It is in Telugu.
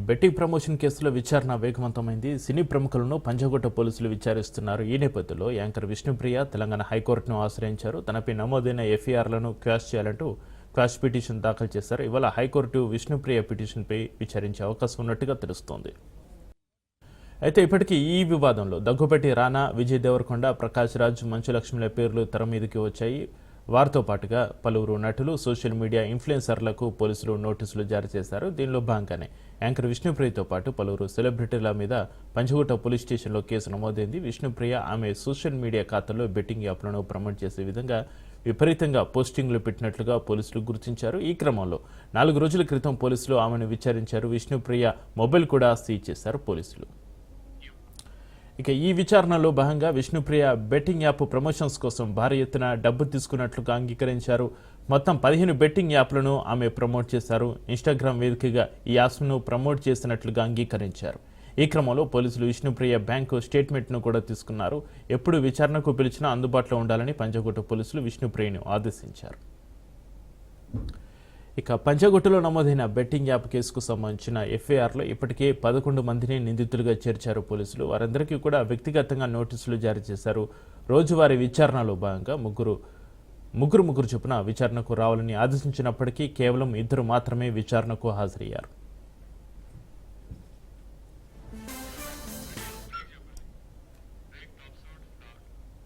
బెట్టింగ్ ప్రమోషన్ కేసులో విచారణ వేగవంతమైంది. సినీ ప్రముఖులను పంజాగుట్ట పోలీసులు విచారిస్తున్నారు. ఈ నేపథ్యంలో యాంకర్ విష్ణుప్రియ తెలంగాణ హైకోర్టును ఆశ్రయించారు. తనపై నమోదైన ఎఫ్ఐఆర్లను క్వాష్ చేయాలంటూ క్వాష్ పిటిషన్ దాఖలు చేశారు. ఇవాళ హైకోర్టు విష్ణుప్రియ పిటిషన్పై విచారించే అవకాశం ఉన్నట్టుగా తెలుస్తోంది. అయితే ఇప్పటికీ ఈ వివాదంలో దగ్గుబాటి రానా, విజయ్ దేవరకొండ, ప్రకాష్ రాజ్, మంచు లక్ష్మిల పేర్లు తెర మీదకి వచ్చాయి. వారితో పాటుగా పలువురు నటులు, సోషల్ మీడియా ఇన్ఫ్లుయెన్సర్లకు పోలీసులు నోటీసులు జారీ చేశారు. దీనిలో భాగంగానే యాంకర్ విష్ణుప్రియతో పాటు పలువురు సెలబ్రిటీల మీద పంజగుట్ట పోలీస్ స్టేషన్లో కేసు నమోదైంది. విష్ణుప్రియ ఆమె సోషల్ మీడియా ఖాతాలో బెట్టింగ్ యాప్లను ప్రమోట్ చేసే విధంగా విపరీతంగా పోస్టింగ్లు పెట్టినట్లుగా పోలీసులు గుర్తించారు. ఈ క్రమంలో 4 రోజుల క్రితం పోలీసులు ఆమెను విచారించారు. విష్ణుప్రియ మొబైల్ కూడా సీజ్ చేశారు పోలీసులు. ఇక ఈ విచారణలో భాగంగా విష్ణుప్రియ బెట్టింగ్ యాప్ ప్రమోషన్స్ కోసం భారీ ఎత్తున డబ్బు తీసుకున్నట్లుగా అంగీకరించారు. మొత్తం 15 బెట్టింగ్ యాప్లను ఆమె ప్రమోట్ చేశారు. ఇన్స్టాగ్రామ్ వేదికగా ఈ యాప్స్ను ప్రమోట్ చేసినట్లుగా అంగీకరించారు. ఈ క్రమంలో పోలీసులు విష్ణుప్రియ బ్యాంకు స్టేట్మెంట్ను కూడా తీసుకున్నారు. ఎప్పుడు విచారణకు పిలిచినా అందుబాటులో ఉండాలని పంజగుట్ట పోలీసులు విష్ణుప్రియను ఆదేశించారు. ఇక పంజగుట్టలో నమోదైన బెట్టింగ్ యాప్ కేసుకు సంబంధించిన ఎఫ్ఐఆర్లో ఇప్పటికే 11 మందిని నిందితులుగా చేర్చారు పోలీసులు. వారందరికీ కూడా వ్యక్తిగతంగా నోటీసులు జారీ చేశారు. రోజువారీ విచారణలో భాగంగా ముగ్గురు చొప్పున విచారణకు రావాలని ఆదేశించినప్పటికీ కేవలం 2 మాత్రమే విచారణకు హాజరయ్యారు.